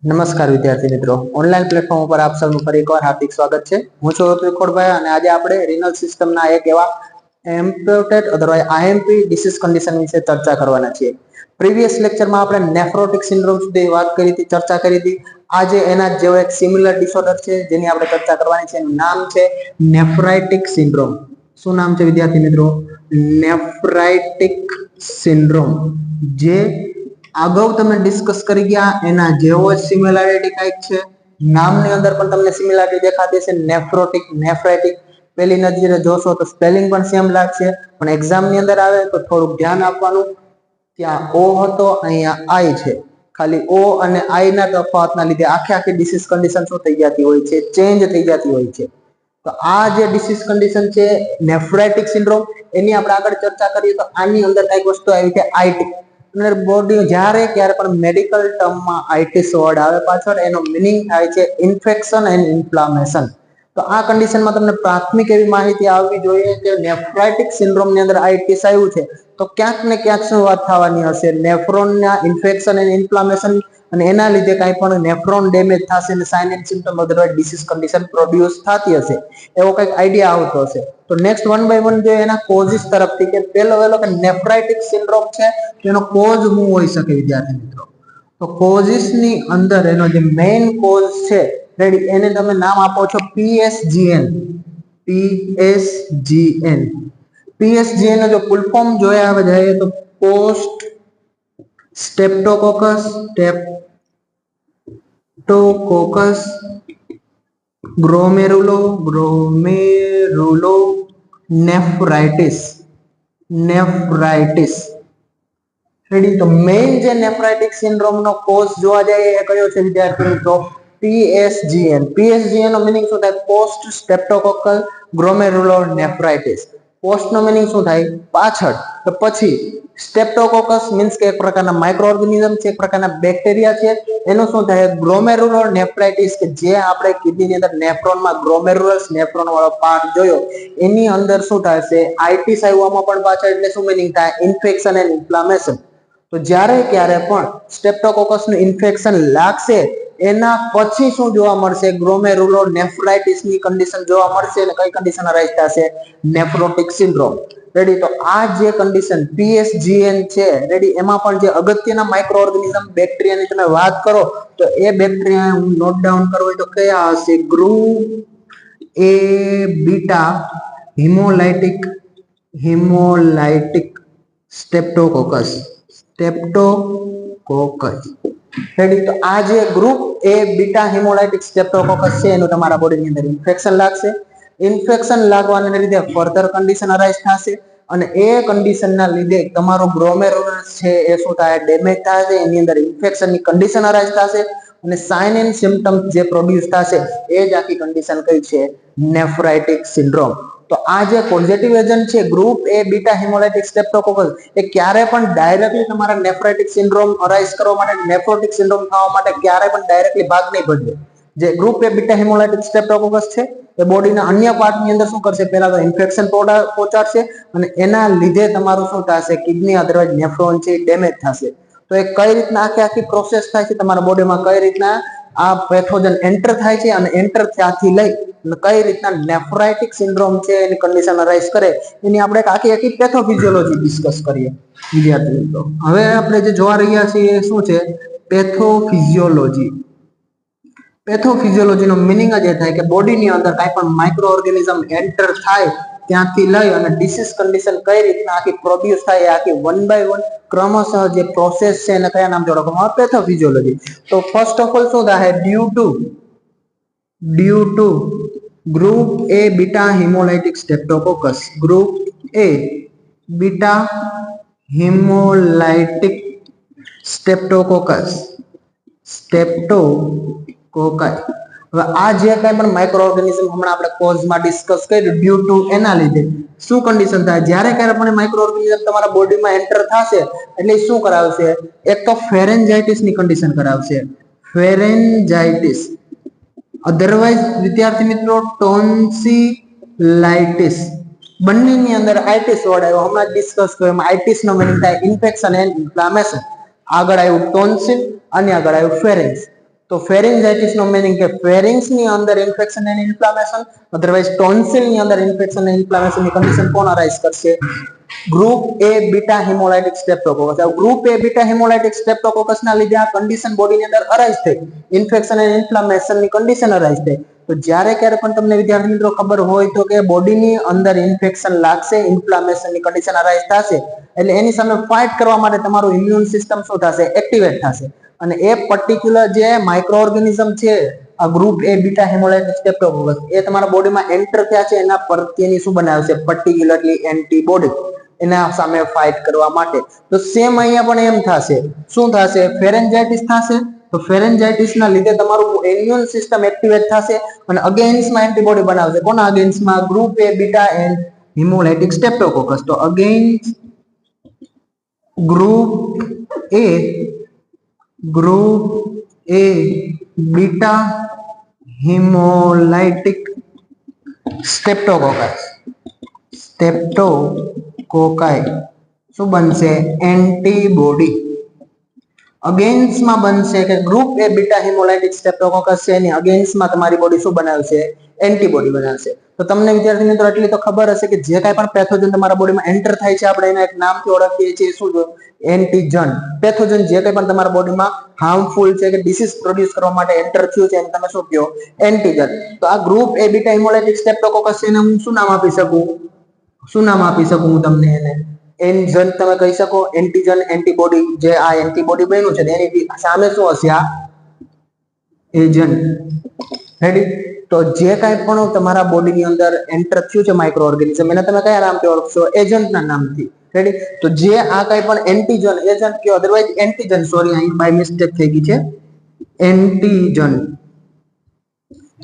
નમસ્કાર વિદ્યાર્થી મિત્રો, ઓનલાઈન પ્લેટફોર્મ ઉપર આપ સૌનું ફરી એકવાર હાર્દિક સ્વાગત છે. હું છું ઋત્વિક ખોડભાઈ અને આજે આપણે રિનલ સિસ્ટમના એક એવા ઇમ્પોર્ટેન્ટ અથવા આઈએમપી ડિસીઝ કન્ડિશન વિશે ચર્ચા કરવાના છીએ. પ્રીવિયસ લેક્ચરમાં આપણે નેફ્રોટિક સિન્ડ્રોમ સુધી વાત કરી હતી, ચર્ચા કરી હતી. આજે એના જેવો એક સિમિલર ડિસઓર્ડર છે જેની આપણે ચર્ચા કરવાની છે. એનું નામ છે નેફ્રાઇટિક સિન્ડ્રોમ. શું નામ છે વિદ્યાર્થી મિત્રો? નેફ્રાઇટિક સિન્ડ્રોમ. જે અગાઉ તમે ડિસ્કસ કરી ગયા એના જેવો જ સિમિલારિટી કંઈક છે. નામની અંદર પણ તમને સિમિલારિટી દેખાતી છે. નેફ્રોટિક, નેફ્રાઇટિક પહેલી નજરે જોશો તો સ્પેલિંગ પણ સેમ લાગશે, પણ એક્ઝામની અંદર આવે તો થોડુંક ધ્યાન આપવાનું. ત્યાં ઓ હતો, અહીંયા આઈ છે. ખાલી ઓ અને આઈ ના તફાવતના લીધે આખી ડિસીઝ કન્ડિશન શું થઈ જતી હોય છે? ચેન્જ થઈ જતી હોય છે. તો આ જે ડિસીઝ કન્ડિશન છે નેફ્રાઇટિક સિન્ડ્રોમ, એની આપણે આગળ ચર્ચા કરીએ તો આની અંદર કઈક વસ્તુ આવી છે આઈટી. બોડી જ્યારે ક્યારે પણ મેડિકલ ટર્મમાં આઈટીસ વર્ડ આવે પાછળ, એનો મિનિંગ થાય છે ઇન્ફેક્શન એન્ડ ઇન્ફ્લામેશન. તો આ કન્ડિશનમાં તમને પ્રાથમિક એવી માહિતી આવવી જોઈએ કે નેફ્રાઇટિક સિન્ડ્રોમની અંદર આઈટીસ આવ્યું છે તો ક્યાંક ને ક્યાંક શું વાત થવાની હશે? નેફ્રોનના ઇન્ફેક્શન એન્ડ ઇન્ફ્લામેશન, અને એના લીધે કાંઈ પણ નેફ્રોન ડેમેજ થશે અને sign and symptom otherwise disease condition produce થતી હશે. એવો કંઈક આઈડિયા આવતો હશે. તો નેક્સ્ટ વન બાય વન જોઈએ એના કોઝિસ તરફથી કે પહેલો કે નેફ્રાઇટિક સિન્ડ્રોમ છે એનો કોઝ શું હોઈ શકે વિદ્યાર્થી મિત્રો? તો કોઝિસ ની અંદર એનો જે મેઇન કોઝ છે, રેડી, એને તમે નામ આપો છો પીએસજીએન. પીએસજીએન. પીએસજીએન નો જો ફૂલ ફોર્મ જોયા જાય તો પોસ્ટ સ્ટેપ્ટોકોકસ ગ્લોમેરુલો નેફ્રાઇટિસ. રેડી. તો મેઇન જે નેફ્રાઇટિક સિન્ડ્રોમ નો કોઝ જોવા જાય એ કયો છે વિદ્યાર્થી મિત્રો? પીએસજીએન. પીએસજીએન નો મિનિંગ શું થાય? પોસ્ટ સ્ટેપ્ટોકોકલ ગ્લોમેરુલો નેફ્રાઇટિસ. પોસ્ટ નો મિનિંગ શું થાય? પાછળ. તો પછી સ્ટેપ્ટોકોકસ મીન્સ કે એક પ્રકારના માઇક્રો ઓર્ગેનિઝમ છે, એક પ્રકારના બેક્ટેરિયા છે. એનું શું થાય? ગ્લોમેરુલો નેફ્રાઇટિસ, કે જે આપણે કિડનીની અંદર નેફ્રોનમાં ગ્લોમેરુલસ નેફ્રોન વાળો પાર્ટ જોયો એની અંદર શું થાય છે? આઈટીસ આવ્યામાં પણ પાછળ, એટલે શું મિનિંગ થાય? Infection and inflammation. તો જ્યારે ક્યારે પણ સ્ટેપ્ટોકોકસ નું ઇન્ફેક્શન લાગશે એના પછી શું જોવા મળશે? ગ્લોમેરુલો નેફ્રાઇટિસ ની કન્ડિશન જોવા મળશે. અને કઈ કન્ડિશન અરાઇઝ થશે? Nephrotic syndrome. રેડી. તો આ જે કન્ડિશન પીએસજીએન છે, રેડી, એમાં પણ જે અગત્યના માઇક્રો ઓર્ગેનિઝમ બેક્ટેરિયાની તમે વાત કરો તો એ બેક્ટેરિયા હું નોટ ડાઉન કરવો હોય તો કયા હશે? Group A beta haemolytic સ્ટેપ્ટોકોકસ. Ready. તો આ જે ગ્રુપ એ બીટા હિમોલાઇટિક સ્ટેપ્ટોકોકસ છે એનું તમારા બોડીની અંદર ઇન્ફેક્શન લાગશે. ઇન્ફેક્શન લાગવાને લીધે ફર્ધર કન્ડિશન અરાઇઝ થશે, અને એ કન્ડિશનના લીધે તમારો ગ્લોમેરુલસ છે એ શું થાય? ડેમેજ થશે. એની અંદર ઇન્ફેક્શનની કન્ડિશન અરાઇઝ થશે અને સાઇન એન્ડ સિમ્પટમ્સ જે પ્રોડ્યુસ થશે એ જ આખી કન્ડિશન કઈ છે? નેફ્રાઇટિક સિન્ડ્રોમ. તો આ જે પોઝિટિવ એજન્ટ છે ગ્રુપ એ બીટા હિમોલાઇટિક સ્ટેપ્ટોકોકસ, એ ક્યારે પણ ડાયરેક્ટલી તમારા નેફ્રાઇટિક સિન્ડ્રોમ અરાઇઝ કરવા માટે, નેફ્રોટિક સિન્ડ્રોમ થવા માટે ક્યારે પણ ડાયરેક્ટલી ભાગ નહીં ભજવે. જે ગ્રુપ એ બીટા હિમોલાઇટિક સ્ટેપ્ટોકોકસ છે એ બોડીના અન્ય પાર્ટની અંદર શું કરશે? પહેલા તો ઇન્ફેક્શન પહોંચાડશે અને એના લીધે તમારું શું થશે? કિડની અધરવાઇઝ નેફ્રોન છે ડેમેજ થશે. તો એ કઈ રીતના આખી પ્રોસેસ થાય છે તમારા બોડીમાં, કઈ રીતના આ પેથોજન એન્ટર થાય છે અને એન્ટર ત્યાંથી લઈ કઈ રીતના નેફ્રાઇટિક સિન્ડ્રોમ છે એની કન્ડિશન અરાઇઝ કરે, એની આપણે આખી પેથોફિઝિયોલોજી ડિસ્કસ કરીએ વિદ્યાર્થી મિત્રો. હવે આપણે જે જોવા રહ્યા છીએ એ શું છે? પેથોફિઝિયોલોજી. પેથોફિઝિયોલોજી નો મિનિંગ જ એ થાય કે બોડીની અંદર કાંઈ પણ માઇક્રો ઓર્ગેનિઝમ એન્ટર થાય ત્યાંથી લઈ અને ડિસીઝ કન્ડિશન કઈ રીતના આખી પ્રોડ્યુસ થાય એ આખી વન બાય વન ક્રમશઃ જે પ્રોસેસ છે એને કયા નામ જોડવામાં આવે? પેથોફિઝિયોલોજી. તો ફર્સ્ટ ઓફ ઓલ શું થાય? Due to group A beta haemolytic streptococcus. Group A beta haemolytic streptococci. હવે આ જે કઈ પણ માઇક્રો ઓર્ગેનિઝમ હમણાં આપણે કોઝમાં ડિસ્કસ કર્યું, ડ્યુ ટુ, એના લીધે શું કન્ડિશન થાય? જ્યારે ક્યારે પણ માઇક્રો ઓર્ગેનિઝમ તમારા બોડીમાં એન્ટર થશે એટલે શું કરાવશે? એક તો ફેરેન્જાઇટિસ ની કન્ડિશન કરાવશે. ફેરેન્જાઇટિસ. અધરવાઇઝ વિદ્યાર્થી મિત્રો ટોન્સિલાઇટિસ. બંનેની અંદર આઇટિસ વર્ડ આવ્યો, હમણાં ડિસ્કસ કર્યો. એમાં આઇટિસ નો મીનિંગ થાય ઇન્ફેક્શન એન્ડ ઇન્ફ્લામેશન. આગળ આવ્યું ટોન્સિલ અને આગળ આવ્યું ફેરેન્સ. તો ફેરિંજાઇટિસ નો મીનિંગ કે ફેરિંગ્સ ની અંદર infection and inflammation, otherwise tonsil ની અંદર ઇન્ફેક્શન એન્ડ ઇન્ફ્લામેશન ની કન્ડિશન કોણ અરાઇઝ કરશે? Group A beta હિમોલાઇટિક સ્ટ્રેપ્ટોકોકસ. Group A beta હિમોલાઇટિક સ્ટ્રેપ્ટોકોકસ ના લીધે આ કન્ડિશન બોડીની અંદર અરાઇઝ થઈ, ઇન્ફેક્શન એન્ડ ઇન્ફ્લામેશન ની કન્ડિશન અરાઇઝ થઈ. તો જ્યારે ક્યારે પણ તમને વિદ્યાર્થી મિત્રો ખબર હોય તો કે બોડીની અંદર ઇન્ફેક્શન લાગશે, ઇન્ફ્લામેશન ની કન્ડિશન અરાઇઝ થશે, એટલે એની સામે ફાઇટ કરવા માટે તમારું ઇમ્યુન સિસ્ટમ શું થશે? એક્ટિવેટ થશે. અને એ પર્ટિક્યુલર જે માઇક્રો ઓર્ગેનિઝમ છે આ ગ્રુપ એ બીટા હેમોલાઇટિક સ્ટ્રેપ્ટોકોકસ એ તમારા બોડીમાં એન્ટર થયા છે, એના પ્રત્યેની શું બનાવશે? પર્ટિક્યુલરલી એન્ટીબોડી, એના સામે ફાઇટ કરવા માટે. તો સેમ અહીંયા પણ એમ થશે. શું થશે? ફેરેન્જાઇટિસ થશે. તો ફેરેન્જાઇટિસ ના લીધે તમારું ઇમ્યુન સિસ્ટમ એક્ટિવેટ થશે અને અગેન્સ્ટમાં એન્ટીબોડી બનાવશે. કોના અગેન્સ્ટમાં? Group A beta and haemolytic streptococcus. તો against group A beta haemolytic streptococci શું બનશે? એન્ટીબોડી. અગેન્સ્ટમાં બનશે કે ગ્રુપ એ બીટા હિમોલાઇટિક સ્ટ્રેપ્ટોકોકસ છે, એની અગેન્સ્ટમાં તમારી બોડી શું બનાવશે? એન્ટીબોડી બનાવશે. તો તમને વિદ્યાર્થી મિત્રો એટલી તો ખબર હશે કે જે કાંઈ પણ પેથોજન તમારા બોડીમાં એન્ટર થાય છે આપણે એના એક નામથી ઓળખીએ છીએ. શું? એન્ટીજન. પેથોજન જે કંઈ પણ તમારા બોડીમાં હાર્મફુલ છે કે ડિસીઝ પ્રોડ્યુસ કરવા માટે એન્ટર થયું છે એને તમે શું કહો? એન્ટીજન. તો આ ગ્રુપ એ બીટા હિમોલાઇટિક સ્ટ્રેપ્ટોકોકસ છે એને હું શું નામ આપી શકું? શું નામ આપી શકું હું તમને એને? એન્જન તમે કહી શકો. એન્ટીજન એન્ટીબોડી, જે આ એન્ટીબોડી બન્યું છે એની સામે શું હશે? આ એજન્ટ. રેડી? તો જે કાંઈ પણ તમારા બોડીની અંદર એન્ટર થયું છે માઇક્રો ઓર્ગેનિઝમ એને તમે કયા નામથી ઓળખશો? એજન્ટના નામથી. રેડી? તો જે આ કાંઈ પણ એન્ટીજન, એજન્ટ કયો, અધરવાઇઝ એન્ટીજન, સોરી અહીં બાય મિસ્ટેક થઈ ગઈ છે, એન્ટીજન.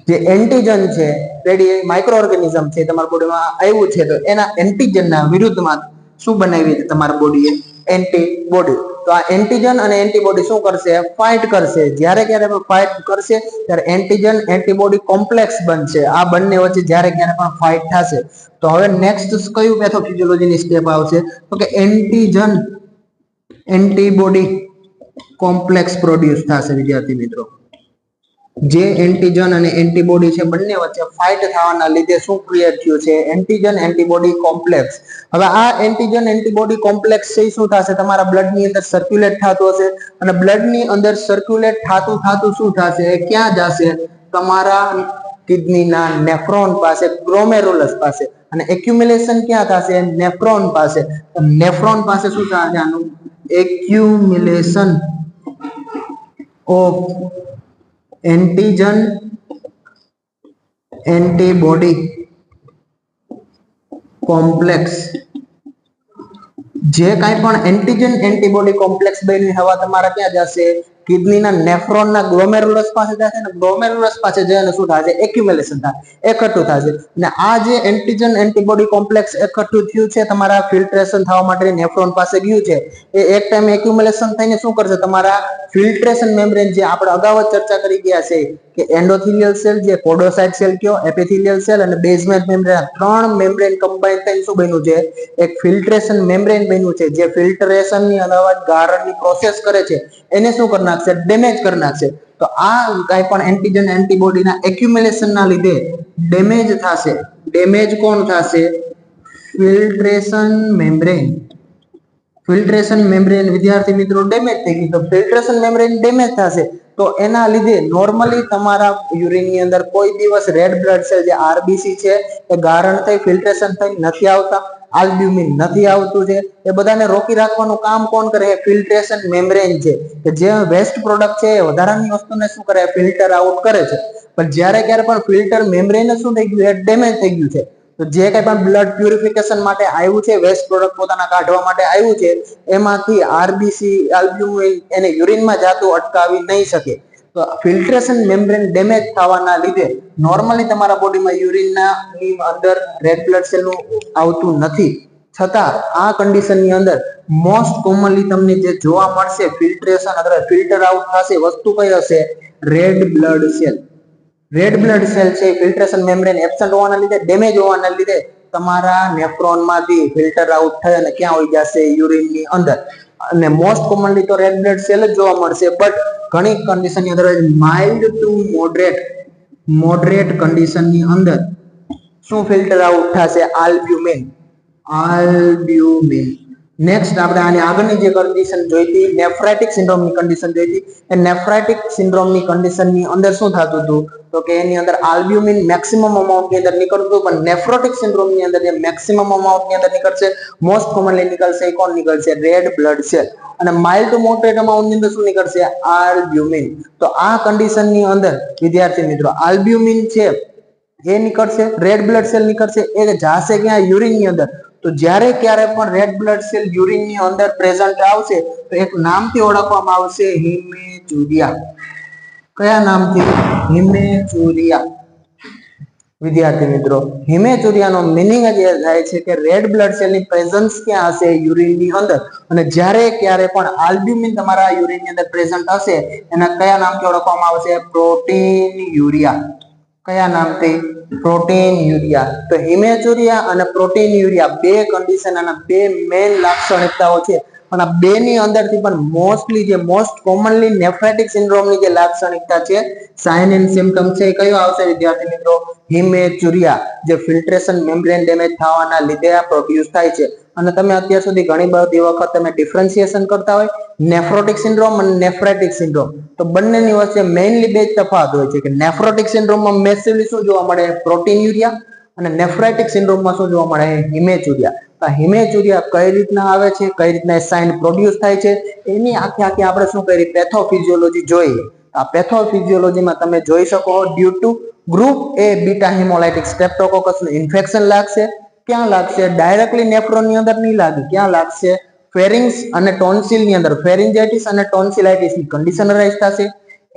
જે એન્ટીજન છે, રેડી, માઇક્રો ઓર્ગેનિઝમ છે તમારા બોડીમાં આવ્યું છે તો એના એન્ટીજનના વિરુદ્ધમાં શું બનાવી છે તમારા બોડીએ? એન્ટીબોડી. તો આ એન્ટીજન અને એન્ટીબોડી શું કરશે? ફાઇટ કરશે. જ્યારે ક્યારે પણ ફાઇટ કરશે ત્યારે એન્ટીજન એન્ટીબોડી કોમ્પ્લેક્સ બનશે. આ બંને વચ્ચે જ્યારે ક્યારે પણ ફાઇટ થશે. તો હવે નેક્સ્ટ કયું પેથોફિઝિયોલોજીની સ્ટેપ આવશે? તો કે એન્ટીજન એન્ટીબોડી કોમ્પ્લેક્સ પ્રોડ્યુસ થશે. વિદ્યાર્થી મિત્રો, જે એન્ટીજન અને એન્ટીબોડી છે બંને વચ્ચે ફાઇટ થવાના લીધે શું ક્રિએટ થયું છે? Antigen antibody complex. હવે આ એન્ટીજન એન્ટીબોડી કોમ્પ્લેક્સ છે શું થશે? તમારા બ્લડની અંદર સર્ક્યુલેટ થતું હશે અને બ્લડની અંદર સર્ક્યુલેટ થતું શું થશે? ક્યાં જશે? તમારા કિડનીના નેફ્રોન પાસે, ગ્લોમેરુલસ પાસે. અને એક્યુમ્યુલેશન ક્યાં થશે? નેફ્રોન પાસે. નેફ્રોન પાસે શું થશે? આનું accumulation of antigen antibody complex. જે કાંઈ પણ એન્ટીજન એન્ટીબોડી કોમ્પ્લેક્સ બની હવા તમારા ક્યાં જશે? કિડનીના નેફ્રોનના ગ્લોમેરુલસ પાસે જશે અને ગ્લોમેરુલસ પાસે જઈને શું થશે? એક્યુમ્યુલેશન થશે, એકઠું થશે. અને આ જે એન્ટીજન એન્ટીબોડી કોમ્પ્લેક્સ એકઠું થયું છે તમારા ફિલ્ટ્રેશન થવા માટે નેફ્રોન પાસે ગયું છે, એ એક ટાઈમ એક્યુમ્યુલેશન થઈને શું કરશે? તમારા ફિલ્ટ્રેશન મેમ્બ્રેન, જે આપણે અગાઉ ચર્ચા કરી ગયા છે કે એન્ડોથેલિયલ સેલ, જે પોડોસાઇટ સેલ કયો, એપિથેલિયલ સેલ અને બેઝમેન્ટ મેમ્બ્રેન, ત્રણ મેમ્બ્રેન કમ્બાઈન થઈને શું બન્યું છે? એક ફિલ્ટ્રેશન મેમ્બ્રેન બન્યું છે, જે ફિલ્ટરેશન ની અલાવા ગાળણની પ્રોસેસ કરે છે એને શું કરી નાખશે? ડેમેજ કરી નાખશે. તો આ કાંઈ પણ એન્ટીજન એન્ટીબોડીના એક્યુમ્યુલેશન ના લીધે ડેમેજ થશે. ડેમેજ કોણ થશે? Filtration membrane. ફિલ્ટ્રેશન મેમ્બ્રેન વિદ્યાર્થી મિત્રો ડેમેજ થઈ ગઈ. તો ફિલ્ટ્રેશન મેમ્બ્રેન ડેમેજ થશે તો એના લીધે નોર્મલી તમારા યુરિનની અંદર કોઈ દિવસ રેડ બ્લડ સેલ, જે આરબીસી છે, એ ગારણ થઈ ફિલ્ટ્રેશન થઈ નથી આવતા, આલ્બ્યુમિન નથી આવતું છે. એ બધાને રોકી રાખવાનું કામ કોણ કરે? ફિલ્ટ્રેશન મેમ્બ્રેન છે, કે જે વેસ્ટ પ્રોડક્ટ છે એ વધારાની વસ્તુને શું કરે? ફિલ્ટર આઉટ કરે છે. પણ જ્યારે ક્યારે પણ ફિલ્ટર મેમ્બ્રેન શું થઈ ગયું? એ ડેમેજ થઈ ગયું છે. તો જે કંઈ પણ બ્લડ પ્યુરિફિકેશન માટે આવ્યું છે, વેસ્ટ પ્રોડક્ટ પોતાના કાઢવા માટે આવ્યું છે, એમાંથી આરબીસી, આલ્બ્યુમિન એને યુરિનમાં જાતું અટકાવી નહીં શકે. તો ફિલ્ટ્રેશન મેમ્બ્રેન ડેમેજ થવાના લીધે નોર્મલી તમારા બોડીમાં યુરિનના અંદર રેડ બ્લડ સેલનું આવતું નથી. છતાં આ કન્ડિશનની અંદર મોસ્ટ કોમનલી તમને જે જોવા મળશે ફિલ્ટ્રેશન અથવા ફિલ્ટર આઉટ થશે વસ્તુ કઈ હશે? Red blood cell. Red blood cell છે ફિલ્ટ્રેશન મેમ્બ્રેન એબ્સન્ટ હોવાના લીધે, ડેમેજ હોવાના લીધે તમારા નેફ્રોનમાંથી ફિલ્ટર આઉટ થઈ અને ક્યાં હોઈ જશે? યુરિનની અંદર. અને મોસ્ટ કોમનલી તો રેડ બ્લડ સેલ જ જોવા મળશે, બટ ઘણી કન્ડિશનની અંદર માઇલ્ડ ટુ મોડરેટ કન્ડિશનની અંદર શું ફિલ્ટર આઉટ થશે? આલ્બ્યુમિન. નેક્સ્ટ આપણે આની આગળની જે કન્ડિશન જોઈ હતી નેફ્રાઇટિક સિન્ડ્રોમની કન્ડિશન જોઈ હતી, એ નેફ્રાઇટિક સિન્ડ્રોમની કન્ડિશનની અંદર શું થતું હતું તો કે એની અંદર આલ્બ્યુમિન મેક્સિમમ અમાઉન્ટની અંદર નીકળતું, પણ નેફ્રોટિક સિન્ડ્રોમની અંદર જે મેક્સિમમ અમાઉન્ટની અંદર નીકળશે, મોસ્ટ કોમનલી નીકળશે એ કોણ નીકળશે? Red blood cell. અને માઇલ્ડ ટુ મોડરેટ અમાઉન્ટની અંદર શું નીકળશે? આલ્બ્યુમિન. તો આ કન્ડિશનની અંદર વિદ્યાર્થી મિત્રો આલ્બ્યુમિન છે એ નીકળશે, રેડ બ્લડ સેલ નીકળશે, એ જાશે ક્યાં? યુરિનની અંદર. તો જ્યારે ક્યારે પણ રેડ બ્લડ સેલ યુરિનની અંદર પ્રેઝન્ટ આવશે તો એક નામથી ઓળખવામાં આવશે, હિમેચુરિયા. કયા નામથી? હિમેચુરિયા. વિદ્યાર્થી મિત્રો હિમેચુરિયાનો મિનિંગ જ એ થાય છે કે રેડ બ્લડ સેલની પ્રેઝન્સ ક્યાં હશે? યુરિનની અંદર. અને જ્યારે ક્યારે પણ આલ્બ્યુમિન તમારા યુરિનની અંદર પ્રેઝન્ટ હશે એના કયા નામથી ઓળખવામાં આવશે? Protein urea. કયા નામથી? Protein urea. તો હિમેચુરિયા અને પ્રોટીન યુરિયા બે કન્ડિશન અને બે મેઇન લાક્ષણિકતાઓ છે, પણ આ બે ની અંદરથી પણ મોસ્ટલી જે મોસ્ટ કોમનલી નેફ્રાઇટિક સિન્ડ્રોમની જે લાક્ષણિકતા છે, સાઇન એન્ડ સિમ્પટમ છે, એ કયો આવશે વિદ્યાર્થી મિત્રો? હિમેચુરિયા, જે ફિલ્ટ્રેશન મેમ્બ્રેન ડેમેજ થવાના લીધે આ પ્રોડ્યુસ થાય છે. અને તમે અત્યાર સુધી ઘણી બધી વખત તમે ડિફરન્શિએશન કરતા હોય નેફ્રોટિક સિન્ડ્રોમ અને નેફ્રાઇટિક સિન્ડ્રોમ, તો બંનેની વચ્ચે મેઇનલી બે જ તફાવત હોય છે કે નેફ્રોટિક સિન્ડ્રોમમાં મેસિવલી શું જોવા મળે? Protein urea. અને નેફ્રાઇટિક સિન્ડ્રોમમાં શું જોવા મળે? હિમેચુરિયા. તો હિમેચુરિયા કઈ રીતના આવે છે, કઈ રીતના સાઇન પ્રોડ્યુસ થાય છે, એની આખી આપણે શું કરી પેથોફિઝિયોલોજી જોઈએ. આ પેથોફિઝિયોલોજીમાં તમે જોઈ શકો due to group A beta haemolytic સ્ટ્રેપ્ટોકોકસનું ઇન્ફેક્શન લાગશે. ક્યાં લાગશે? ડાયરેક્ટલી નેફ્રોનની અંદર નહીં લાગે. ક્યાં લાગશે? ફેરિંગ્સ અને ટોન્સિલની અંદર ફેરિન્જાઇટિસ અને ટોન્સિલાઇટિસની કન્ડિશન અરાઇઝ થશે.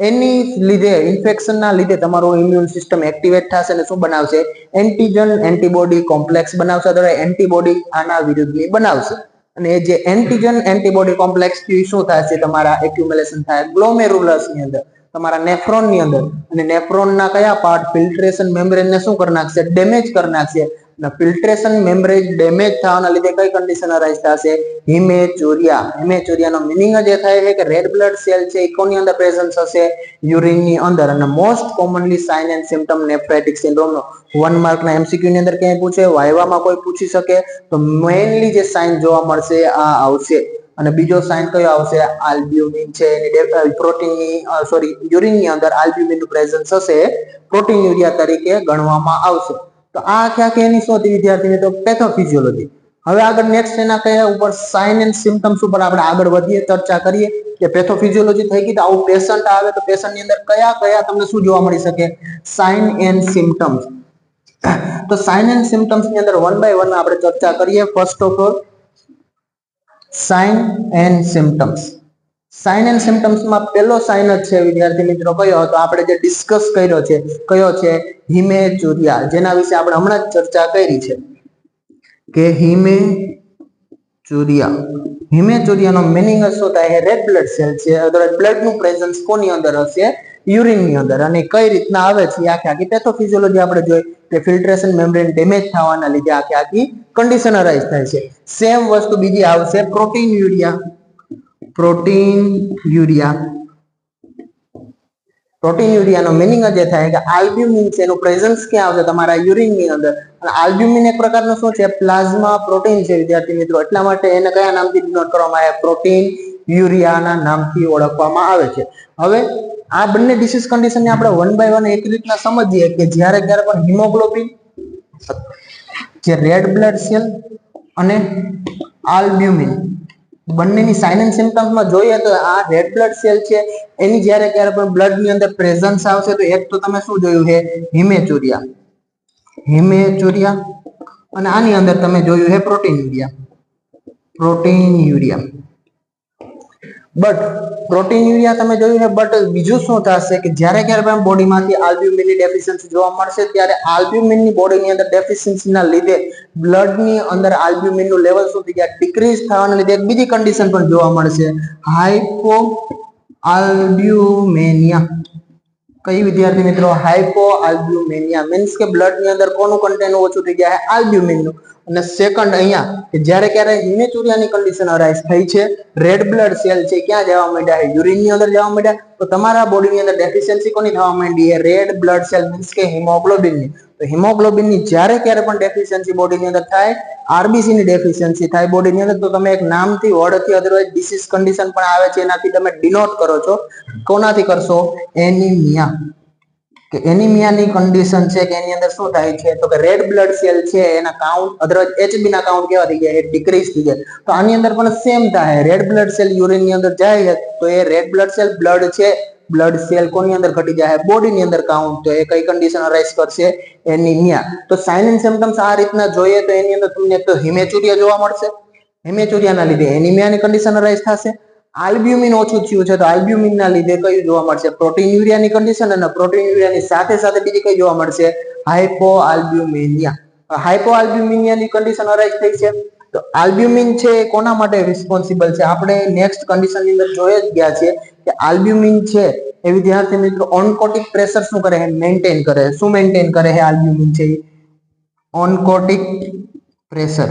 એની લીધે ઇન્ફેક્શનના લીધે તમારું ઇમ્યુન સિસ્ટમ એક્ટિવેટ થશે અને શું બનાવશે? એન્ટીજન એન્ટીબોડી કોમ્પ્લેક્સ બનાવશે, અથવા એન્ટીબોડી આના વિરુદ્ધની બનાવશે. અને એ જે એન્ટીજન એન્ટીબોડી કોમ્પ્લેક્સ થી શું થશે? તમારા એક્યુમ્યુલેશન થાય ગ્લોમેરુલસની અંદર, તમારા નેફ્રોનની અંદર. અને નેફ્રોનના કયા પાર્ટ? ફિલ્ટ્રેશન મેમ્બ્રેનને શું કરી નાખશે? ડેમેજ કરી નાખશે. અને ફિલ્ટ્રેશન મેમ્બ્રેન ડેમેજ થવાના લીધે કઈ કન્ડિશન અરાઇઝ થશે? હિમેચુરિયા. હિમેચુરિયાનો મિનિંગ જ એ થાય છે કે રેડ બ્લડ સેલ છે એ કોની અંદર પ્રેઝન્ટ હશે? યુરિનની અંદર. અને most commonly sign and symptom nephritic સિન્ડ્રોમનો 1 માર્કના એમસીક્યુ ની અંદર ક્યાંય પૂછે, વાયવામાં કોઈ પૂછી શકે, તો મેઇનલી જે સાઇન જોવા મળશે આ આવશે. અને બીજો સાઇન કયો આવશે? આલ્બ્યુમિન છે એની પ્રોટીનની યુરિનની અંદર આલ્બ્યુમિનનું પ્રેઝન્સ હશે, પ્રોટીન યુરિયા તરીકે ગણવામાં આવશે. તો આ આખી એની શું હતી વિદ્યાર્થી મિત્રો? પેથોફિઝિયોલોજી. હવે આગળ નેક્સ્ટ એના કયા ઉપર? સાઇન એન્ડ સિમ્પટમ્સ ઉપર આપણે આગળ વધીએ, ચર્ચા કરીએ કે પેથોફિઝિયોલોજી થઈ ગઈ તો આવું પેશન્ટ આવે તો પેશન્ટની અંદર કયા કયા તમને શું જોવા મળી શકે? Sign and symptoms. તો સાઇન એન્ડ સિમ્પટમ્સ ની અંદર વન બાય વન આપણે ચર્ચા કરીએ. First of all sign and symptoms. Sign and સિમ્પટમ્સમાં પહેલો સાઇન જ છે વિદ્યાર્થી મિત્રો કયો હતો? આપણે જે ડિસ્કસ કર્યો છે કયો છે? હિમેચુરિયા, જેના વિશે આપણે હમણાં જ ચર્ચા કરી છે કે હિમેચુરિયા. હિમેચુરિયાનો મિનિંગ શું થાય? રેડ બ્લડ સેલ છે, બ્લડ નું પ્રેઝન્સ કોની અંદર હશે? યુરિનની અંદર. અને કઈ રીતના આવે છે આખી પેથોફિઝિયોલોજી આપણે જોઈ કે ફિલ્ટ્રેશન મેમ્બ્રેન ડેમેજ થવાના લીધે આખી કન્ડિશન અરાઇઝ થાય છે. સેમ વસ્તુ બીજી આવશે પ્રોટીન યુરિયા. Proteinuria. પ્રોટીન યુરિયાનો મિનિંગ જ એ થાય કે આલ્બ્યુમિન છે એનું પ્રેઝન્સ ક્યાં આવશે? તમારા યુરિનની અંદર. અને આલ્બ્યુમિન એક પ્રકારનું શું છે? પ્લાઝમા પ્રોટીન છે વિદ્યાર્થી મિત્રો. એટલા માટે એને કયા નામથી ડિનોટ કરવામાં આવે? પ્રોટીન યુરિયાના નામથી ઓળખવામાં આવે છે. હવે આ બંને ડિસીઝ કન્ડિશનને આપણે વન બાય વન એક રીતના સમજીએ કે જ્યારે ક્યારે પણ હિમોગ્લોબિન, જે રેડ બ્લડ સેલ અને આલ્બ્યુમિન બંનેની સાઇન એન્ડ સિમ્પટમ્સમાં જોઈએ તો આ રેડ બ્લડ સેલ છે એની જ્યારે ક્યારે પણ બ્લડ ની અંદર પ્રેઝન્સ આવશે તો એક તો તમે શું જોયું છે? હિમેચુરિયા. હિમેચુરિયા. અને આની અંદર તમે જોયું છે protein urea. Protein urea. But protein urea તમે જોયું છે, બટ બીજું શું થશે કે જ્યારે ક્યારે પણ બોડીમાંથી આલ્બ્યુમિનની ડેફિશિયન્સી જોવા મળશે ત્યારે આલ્બ્યુમિનની બોડીની અંદર ડેફિશિયન્સીના લીધે બ્લડની અંદર આલ્બ્યુમિનનું લેવલ શું થઈ જાય? ડિક્રીઝ થવાના લીધે એક બીજી કન્ડિશન પણ જોવા મળશે, હાઇપો આલ્બ્યુમેનિયા. કઈ વિદ્યાર્થી મિત્રો? હાઇપો આલ્બ્યુમેનિયા મીન્સ કે બ્લડ ની અંદર કોનું કન્ટેન્ટ ઓછું થઈ જાય? આલ્બ્યુમિનનું. અને સેકન્ડ અહીંયા કે જ્યારે ક્યારે હિમેચુરિયાની કન્ડિશન અરાઇઝ થઈ છે, રેડ બ્લડ સેલ છે ક્યાં જવા માંડ્યા છે, યુરિનની અંદર જવા માંડ્યા, તો તમારા બોડીની અંદર ડેફિશિયન્સી કોની થવા માંડી છે, રેડ બ્લડ સેલ મીન્સ કે હિમોગ્લોબિનની. તો હિમોગ્લોબિનની જ્યારે ક્યારે પણ ડેફિશિયન્સી બોડીની અંદર થાય, આરબીસી ની ડેફિશિયન્સી થાય બોડીની અંદર, તો તમે એક નામથી ઓળખી અધરવાઇઝ ડિસીઝ કન્ડિશન પણ આવે છે, એનાથી તમે ડિનોટ કરો છો. કોનાથી કરશો? એનિમિયા. કે એનિમિયાની કન્ડિશન છે કે એની અંદર શું થાય છે, તો કે રેડ બ્લડ સેલ છે એના કાઉન્ટ અધરવાઇઝ એચબી ના કાઉન્ટ કેવા થઈ જાય, ડિક્રીઝ થઈ જાય. તો આની અંદર પણ સેમ થાય, રેડ બ્લડ સેલ યુરિનની અંદર જાય તો એ રેડ બ્લડ સેલ બ્લડ છે, બ્લડ સેલ કોની અંદર ઘટી જાય, બોડીની અંદર કાઉન્ટ. તો એ કઈ કન્ડિશન અરાઇઝ કરશે? એનિમિયા. તો સાઇન એન્ડ સિમ્પટમ્સ આ રીતના જોઈએ તો એની અંદર તમને એક તો હિમેચુરિયા જોવા મળશે, હિમેચુરિયાના લીધે એનિમિયાની કન્ડિશન અરાઇઝ થશે. આલ્બ્યુમિન ઓછું થયું છે તો આલ્બ્યુમિનના લીધે કયું જોવા મળશે? પ્રોટીનયુરિયાની કન્ડિશન. અને પ્રોટીનયુરિયાની સાથે સાથે બીજી કઈ જોવા મળશે? હાઇપોઆલ્બ્યુમિનિયા. હાઇપોઆલ્બ્યુમિનિયાની કન્ડિશન અરાઇઝ થઈ છે. તો આલ્બ્યુમિન છે એ કોના માટે રિસ્પોન્સિબલ છે? આપણે નેક્સ્ટ કન્ડિશનની અંદર જોઈ જ ગયા છે કે આલ્બ્યુમિન છે એ વિદ્યાર્થી મિત્રો ઓન્કોટિક પ્રેશર શું કરે છે? મેન્ટેન કરે. શું મેન્ટેન કરે છે આલ્બ્યુમિન છે? ઓન્કોટિક પ્રેશર.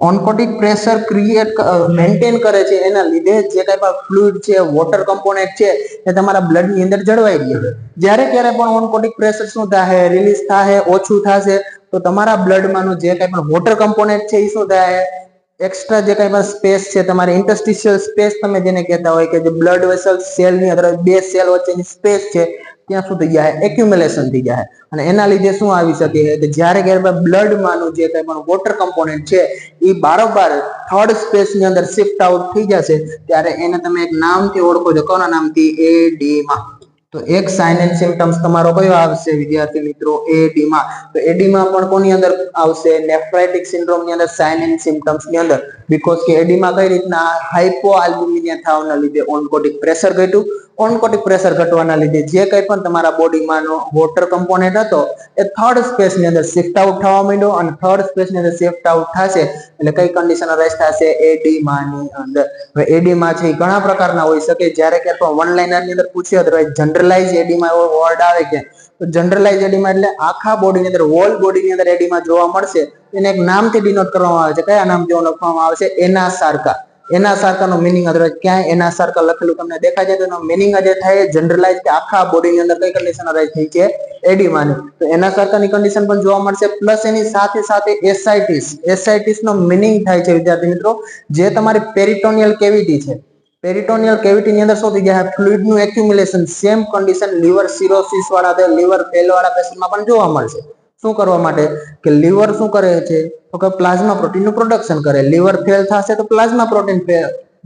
ઓન્કોટિક પ્રેશર ક્રિએટ મેન્ટેન કરે છે, એના લીધે જે કઈ પણ ફ્લુઇડ છે, વોટર કમ્પોનેન્ટ છે એ તમારા બ્લડ ની અંદર જળવાઈ રહે છે. જ્યારે ક્યારે પણ ઓન્કોટિક પ્રેશર શું થાય? રિલીઝ થાય, ઓછું થશે, તો તમારા બ્લડમાંનું જે કઈ પણ વોટર કમ્પોનેન્ટ છે એ શું થાય? એક્સ્ટ્રા જે કઈ પણ સ્પેસ છે, તમારી ઇન્ટરસ્ટિશિયલ સ્પેસ તમે જેને કહેતા હોય કે જે બ્લડ વેસલ સેલ ની અંદર બે સેલ વચ્ચેની સ્પેસ છે ત્યાં શું થઈ જાય? એક્યુમ્યુલેશન થઈ જાય. અને એના લીધે શું આવી શકે કે જ્યારે ક્યારે બ્લડ માંનું જે કઈ પણ વોટર કમ્પોનેન્ટ છે એ બારોબાર થર્ડ સ્પેસ ની અંદર શિફ્ટ આઉટ થઈ જશે, ત્યારે એને તમે એક નામથી ઓળખો છો. કોના નામથી? એડીમા. તો એક સાઇન એન્ડ સિમ્પટમ્સ તમારો કયો આવશે વિદ્યાર્થી મિત્રો? એડીમા. તો એડીમા પણ કોની અંદર આવશે? નેફ્રાઇટિક સિન્ડ્રોમ ની અંદર સાઇન એન્ડ સિમ્પટમ્સ ની અંદર. બીકોઝ કે એડીમા કઈ રીતના? હાઇપોઆલ્બ્યુમિનિયા થવાના લીધે ઓન્કોટિક પ્રેશર ઘટ્યું. ઓન્કોટિક પ્રેશર ઘટવાના લીધે જે કઈ પણ તમારા બોડીમાંનો વોટર કમ્પોનેન્ટ હતો એ થર્ડ સ્પેસ ની અંદર શિફ્ટ આઉટ થવા માંડ્યો. અને થર્ડ સ્પેસ ની અંદર શિફ્ટ આઉટ થશે એટલે કઈ કન્ડિશન અરાઇઝ થશે? એડીમાની અંદર. હવે એડીમા છે એ ઘણા પ્રકારના હોઈ શકે. જ્યારે કે વન લાઇનર ની અંદર પૂછ્યો અધરવાઇઝ જનરલાઇઝ એડીમા એવો વર્ડ આવે કે, તો જનરલાઇઝ એડીમા એટલે આખા બોડીની અંદર, હોલ બોડીની અંદર એડીમા જોવા મળશે. એને એક નામથી ડિનોટ કરવામાં આવે છે. કયા નામથી ઓળખવામાં આવે છે? એનાસાર્કા. એનાસાર્કાનો મિનિંગ અધરવાઇઝ ક્યાંય એનાસાર્કા લખેલું તમને દેખાય છે તો એનો મિનિંગ જે થાય જનરલાઇઝ કે આખા બોડીની અંદર કઈ કન્ડિશન અરાઇઝ થઈ છે? એડીમાની. તો એનાસાર્કાની કન્ડિશન પણ જોવા મળશે. પ્લસ એની સાથે સાથે એસાઇટિસ. એસાઇટિસ નો મિનિંગ થાય છે વિદ્યાર્થી મિત્રો જે તમારી પેરિટોનિયલ કેવિટી છે, પેરિટોનિયલ કેવિટીની અંદર શું થઈ જાય? ફ્લુઇડ નું accumulation. Same condition liver cirrhosis વાળા, લીવર ફેલ વાળા પેશન્ટમાં પણ જોવા મળશે. શું કરવા માટે? કે લીવર શું કરે છે? તો કે પ્લાઝ્મા પ્રોટીનનું પ્રોડક્શન કરે. લીવર ફેલ થશે તો પ્લાઝ્મા પ્રોટીન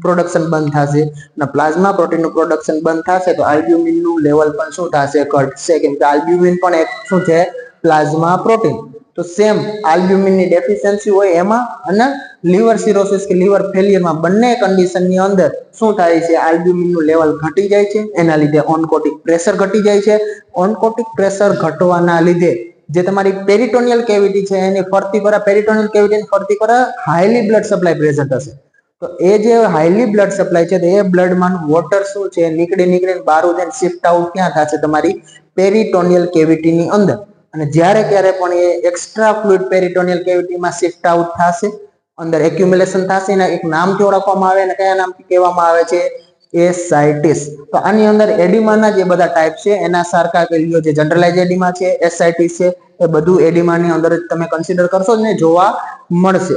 પ્રોડક્શન બંધ થશે. અને પ્લાઝ્મા પ્રોટીનનું પ્રોડક્શન બંધ થશે તો આલ્બ્યુમિનનું લેવલ પણ શું થશે? ઘટશે. કેમ કે આલ્બ્યુમિન પણ એક શું છે? Plasma protein. તો સેમ આલ્બ્યુમિનની ડેફિશિયન્સી હોય એમાં અને લીવર સિરોસિસ કે લીવર ફેલિયરમાં બંને કન્ડિશનની અંદર શું થાય છે? આલ્બ્યુમિનનું લેવલ ઘટી જાય છે. એના લીધે ઓન્કોટિક પ્રેશર ઘટી જાય છે. ઓન્કોટિક પ્રેશર ઘટવાના લીધે જે તમારી પેરિટોનિયલ કેવિટી છે એની ફરતી પર, પેરિટોનિયલ કેવિટીની ફરતી પર હાઈલી બ્લડ સપ્લાય પ્રેઝન્ટ હશે. તો એ જે હાઈલી બ્લડ સપ્લાય છે એ બ્લડમાં વોટર શું છે? નીકળીને બહાર જઈને શિફ્ટ આઉટ ક્યાં થશે? તમારી પેરિટોનિયલ કેવિટીની અંદર. અને જ્યારે ક્યારે પણ એ એક્સ્ટ્રા ફ્લુઇડ પેરિટોનિયલ કેવિટીમાં શિફ્ટ આઉટ થશે, અંદર એક્યુમ્યુલેશન થશે, ને એક નામથી ઓળખવામાં આવે. અને કયા નામથી કહેવામાં આવે છે? એસાઇટિસ. તો આની અંદર એડીમાના જે બધા ટાઈપ છે એના સારકા કે લ્યો જે જનરલાઇઝ એડીમા છે, એસાઇટિસ છે, એ બધું એડીમાની અંદર જ તમે કન્સિડર કરશો ને જોવા મળશે.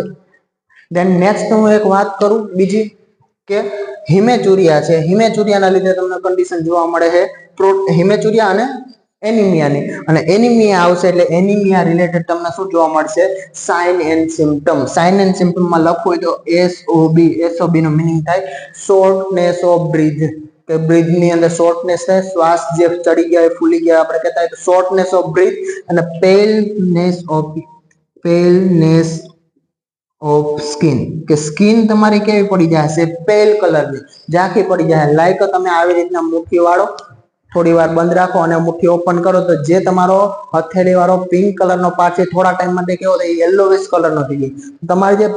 દેન નેક્સ્ટ હું એક વાત કરું બીજી કે હિમેચુરિયા છે. હિમેચુરિયાના લીધે તમને કન્ડિશન જોવા મળે છે હિમેચુરિયા અને એનિમિયાની. અને એનિમિયા આવશે એટલે એનિમિયા રિલેટેડ તમને શું જોવા મળશે? Sign and symptom. Sign and સિમ્પટમમાં લખવું હોય તો એસઓબી. એસઓબી નો મિનિંગ થાય શોર્ટનેસ ઓફ બ્રીથ. કે બ્રીથ ની અંદર શોર્ટનેસ થાય, શ્વાસ જે ચડી ગયા હોય, ફૂલી ગયા આપણે કહેતા હોય તો શોર્ટનેસ ઓફ બ્રીથ. અને પેલનેસ ઓફ સ્કિન. કે સ્કિન તમારી કેવી પડી જાય છે? પેલ કલરની, ઝાંખી પડી જાય. લાઈક તમે આવી રીતના મુઠ્ઠી વાળો થોડી વાર બંધ રાખો અને મુઠ્ઠી ઓપન કરો તો જે તમારો હથેળી વાળો પિંક કલરનો પાર્ટ છે થોડા ટાઈમ માટે કેવો થાય યલોવિશ કલરનો થઈ જાય. તમારી જે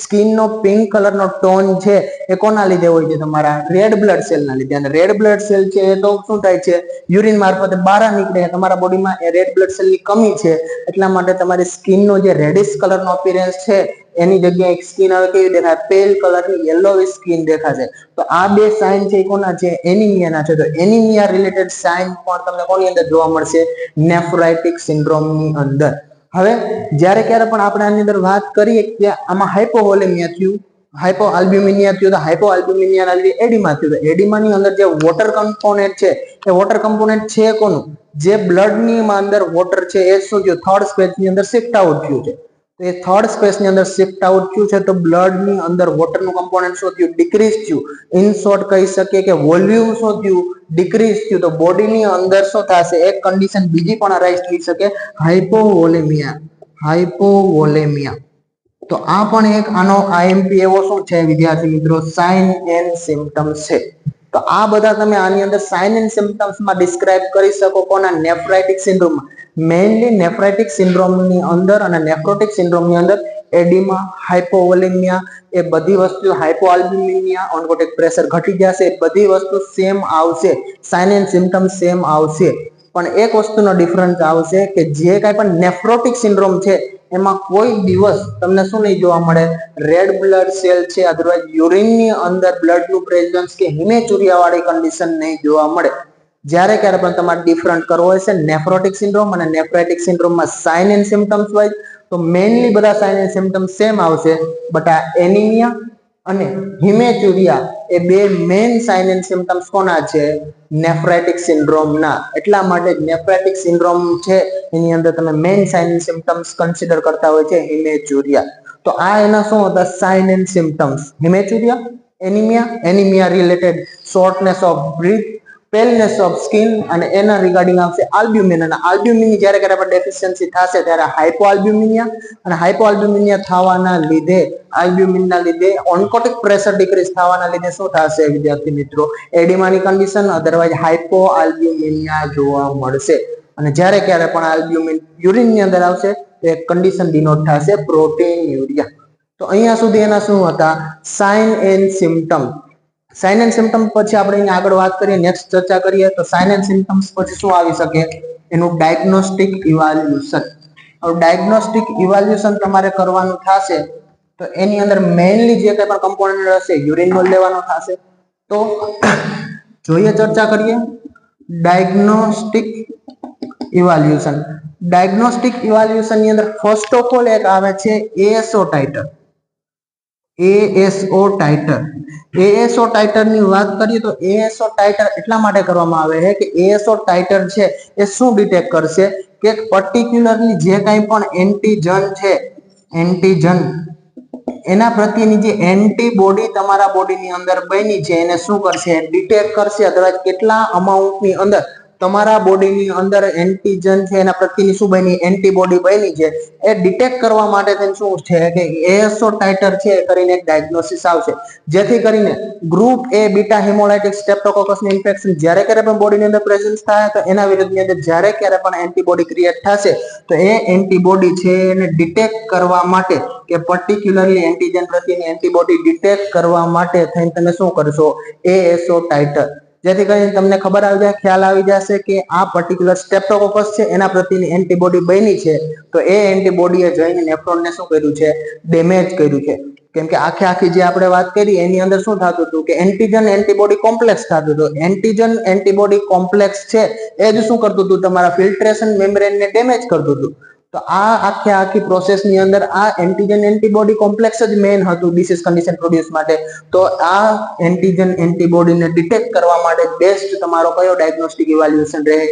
સ્કિનનો પિંક કલરનો ટોન છે એ કોના લીધે હોય છે? તમારા રેડ બ્લડ સેલના લીધે. અને રેડ બ્લડ સેલ છે એ તો શું થાય છે યુરિન મારફતે બહાર નીકળે. તમારા બોડીમાં એ રેડ બ્લડ સેલની કમી છે એટલા માટે તમારી સ્કિનનો જે રેડિશ કલરનો અપીરન્સ છે એની જગ્યાએ સ્કિન હવે કેવી દેખાય? પેલ કલરની યલોવિશ સ્કિન દેખાશે. તો આ બે સાઇન છે એ કોના છે? એનિમિયાના છે. તો એનિમિયા રિલેટેડ સાઇન પણ તમને કોની અંદર જોવા મળશે? નેફ્રાઇટિક સિન્ડ્રોમની અંદર. હવે જ્યારે ક્યારે પણ આપણે આની અંદર વાત કરીએ કે આમાં હાઇપોવોલેમિયા થયું, હાઇપોઆલ્બ્યુમિનિયા થયું, તો હાઇપોઆલ્બ્યુમિનિયાના લીધે એડિમા થયું. તો એડિમાની અંદર જે વોટર કમ્પોનેન્ટ છે એ વોટર કમ્પોનેન્ટ છે કોનું? જે બ્લડની અંદર વોટર છે એ શું થયું? થર્ડ સ્પેસની અંદર શિફ્ટ આઉટ થયું છે. તો એ થર્ડ સ્પેસની અંદર શિફ્ટ આઉટ થયું છે તો બ્લડની અંદર વોટરનું કમ્પોનેન્ટ શું થયું? ડિક્રીઝ થયું. ઇન શોર્ટ કહી શકીએ કે વોલ્યુમ શું થયું? ડિક્રીઝ થયું. તો બોડીની અંદર શું થશે? એક કન્ડિશન બીજી પણ અરાઇઝ થઈ શકે, હાઇપોવોલેમિયા. હાઇપોવોલેમિયા. તો આ પણ એક આનો આઈએમપી એવો શું છે વિદ્યાર્થી મિત્રો? સાઇન એન્ડ સિમ્પટમ્સ છે. તો આ બધા તમે આની અંદર સાઇન એન્ડ સિમ્પટમ્સમાં ડિસ્ક્રાઇબ કરી શકો કોના? નેફ્રાઇટિક સિન્ડ્રોમમાં. મેઇનલી નેફ્રાઇટિક સિન્ડ્રોમની અંદર અને નેફ્રોટિક સિન્ડ્રોમની અંદર એડિમા, હાઇપોવોલેમિયા એ બધી વસ્તુ, હાઇપોઆલ્બ્યુમિનિયા, ઓન્કોટિક પ્રેશર ઘટી જશે, એ બધી વસ્તુ સેમ આવશે. સાઇન એન્ડ સિમ્પટમ સેમ આવશે. પણ એક વસ્તુનો ડિફરન્સ આવશે કે જે કાંઈ પણ નેફ્રોટિક સિન્ડ્રોમ છે એમાં કોઈ દિવસ તમને શું નહીં જોવા મળે? રેડ બ્લડ સેલ છે અધરવાઇઝ યુરિનની અંદર બ્લડનું પ્રેઝન્સ કે હિમેચુરિયા વાળી કન્ડિશન નહીં જોવા મળે. જ્યારે ક્યારે પણ તમારે ડિફરન્ટ કરવો હશે નેફ્રોટિક સિન્ડ્રોમ અને નેફ્રાઇટિક સિન્ડ્રોમમાં સાઇન એન્ડ સિમ્પટમ્સ વાઇઝ, તો મેઇનલી બધા સાઇન એન્ડ સિમ્પટમ્સ સેમ આવશે. બટ આ એનિમિયા અને હિમેચુરિયા એ બે મેઇન સાઇન એન્ડ સિમ્પટમ્સ કોના છે? નેફ્રાઇટિક સિન્ડ્રોમના. એટલા માટે નેફ્રાઇટિક સિન્ડ્રોમ છે એની અંદર તમે main sign and symptoms consider કરતા હોય છે હિમેચુરિયા. તો આ એના શું હતા? Sign and symptoms. Haematuria, anaemia, anaemia related shortness of breath, paleness of skin, અને એના રિગાર્ડિંગ આવશે આલ્બ્યુમિન. અને આલ્બ્યુમિનની જ્યારે ક્યારે પણ ડેફિશિયન્સી થશે ત્યારે હાઇપોઆલ્બ્યુમિનિયા, અને હાઇપોઆલ્બ્યુમિનિયા થવાના લીધે, આલ્બ્યુમિનના લીધે ઓન્કોટિક પ્રેશર ડિક્રીઝ થવાના લીધે શું થશે વિદ્યાર્થી મિત્રો? એડિમાની કન્ડિશન અધરવાઇઝ હાઇપોઆલ્બ્યુમિનિયા જોવા મળશે. અને જ્યારે ક્યારે પણ આલ્બ્યુમિન યુરિનની અંદર આવશે તો એક કન્ડિશન ડિનોટ થશે પ્રોટીન્યુરિયા. તો અહીંયા સુધી એના શું હતા? Sign and symptom. Sign and symptom પછી આપણે એની આગળ વાત કરીએ, નેક્સ્ટ ચર્ચા કરીએ તો સાઇન એન્ડ સિમ્પટમ્સ પછી શું આવી શકે? એનું ડાયગ્નોસ્ટિક ઇવાલ્યુએશન. હવે ડાયગ્નોસ્ટિક ઇવાલ્યુએશન તમારે કરવાનું થશે તો એની અંદર મેઇનલી જે કંઈ પણ કમ્પોનન્ટ હશે યુરિનનો લેવાનો થશે. તો જોઈએ, ચર્ચા કરીએ ડાયગ્નોસ્ટિક ઇવાલ્યુએશન. ડાયગ્નોસ્ટિક ઇવાલ્યુએશન ની અંદર ફર્સ્ટ ઓફ ઓલ એક આવે છે એએસઓ ટાઇટર. એએસઓ ટાઇટર. એએસઓ ટાઇટર ની વાત કરીએ તો એએસઓ ટાઇટર એટલા માટે કરવામાં આવે છે કે એએસઓ ટાઇટર છે એ શું ડિટેક્ટ કરશે કે પર્ટિક્યુલરલી જે કાંઈ પણ એન્ટીજન છે, એન્ટીજન એના પ્રત્યેની જે એન્ટીબોડી તમારા બોડીની અંદર બની છે એને શું કરશે? ડિટેક્ટ કરશે. અધરવાઇઝ કેટલા અમાઉન્ટની અંદર તમારા બોડીની અંદર એન્ટીજન છે એના પ્રત્યેની શું બની? એન્ટીબોડી બની છે. એ ડિટેક્ટ કરવા માટે થઈને શું છે કે એએસઓ ટાઇટર છે કરીને એક ડાયગ્નોસિસ આવશે. જેથી કરીને ગ્રુપ એ બીટા હિમોલાઇટિક સ્ટ્રેપ્ટોકોકસની ઇન્ફેક્શન જ્યારે ક્યારે પણ બોડીની અંદર પ્રેઝન્સ થાય તો એના વિરુદ્ધની અંદર જ્યારે ક્યારે પણ એન્ટીબોડી ક્રિએટ થશે તો એ એન્ટીબોડી છે એને ડિટેક્ટ કરવા માટે કે પર્ટિક્યુલરલી એન્ટીજન પ્રત્યેની એન્ટીબોડી ડિટેક્ટ કરવા માટે થઈને તમે શું કરશો? એએસઓ ટાઇટર. જેથી કરીને તમને ખબર આવી જાય, ખ્યાલ આવી જશે કે આ પર્ટિક્યુલર સ્ટ્રેપ્ટોકોકસ છે એના પ્રત્યેની એન્ટીબોડી બની છે તો એ એન્ટીબોડીએ જઈને નેફ્રોનને શું કર્યું છે? ડેમેજ કર્યું છે. કેમ કે આખી જે આપણે વાત કરી એની અંદર શું થતું હતું કે એન્ટીજન એન્ટીબોડી કોમ્પ્લેક્સ થતું હતું. એન્ટીજન એન્ટીબોડી કોમ્પ્લેક્સ છે એ જ શું કરતું હતું? તમારા ફિલ્ટ્રેશન મેમ્બ્રેનને ડેમેજ કરતું હતું. તો આ આખી પ્રોસેસની અંદર આ એન્ટીજન એન્ટીબોડી કોમ્પ્લેક્સ જ મેઇન હતું ડિસીઝ કન્ડિશન પ્રોડ્યુસ માટે. તો આ એન્ટીજન એન્ટીબોડીને ડિટેક્ટ કરવા માટે બેસ્ટ તમારો કયો ડાયગ્નોસ્ટિક ઇવાલ્યુએશન રહે?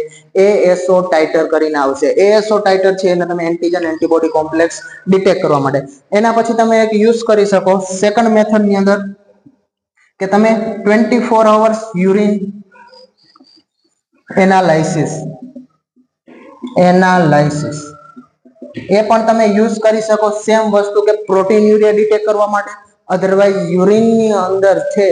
એએસઓ ટાઇટર કરીને આવશે. એએસઓ ટાઇટર છે એને તમે એન્ટીજન એન્ટીબોડી કોમ્પ્લેક્સ ડિટેક્ટ કરવા માટે. એના પછી તમે એક યુઝ કરી શકો સેકન્ડ મેથડની અંદર કે તમે 24 અવર્સ યુરિન એનાલાઇસિસ. એ પણ તમે યુઝ કરી શકો સેમ વસ્તુ કે પ્રોટીન યુરિયા ડિટેક્ટ કરવા માટે. અધરવાઇઝ યુરિનની અંદર છે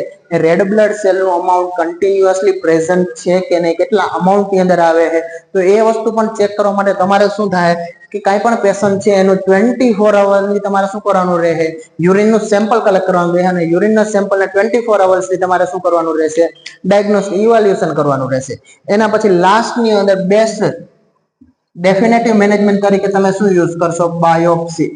રેડ બ્લડ સેલનું અમાઉન્ટ કન્ટિન્યુઅસલી પ્રેઝન્ટ છે કે નહીં, કેટલા અમાઉન્ટની અંદર આવે છે, તો એ વસ્તુ પણ ચેક કરવા માટે તમારે શું થાય કે કાંઈ પણ પેશન્ટ છે એનું 24 અવરની તમારે શું કરવાનું રહે, યુરિનનું સેમ્પલ કલેક્ટ કરવાનું રહે અને યુરિનના સેમ્પલને 24 અવર્સથી તમારે શું કરવાનું રહેશે, ડાયગ્નોસ્ટિક ઇવેલ્યુએશન કરવાનું રહેશે. એના પછી લાસ્ટની અંદર બેસ્ટ ડેફિનેટિવ મેનેજમેન્ટ તરીકે તમે શું યુઝ કરશો, બાયોપ્સી.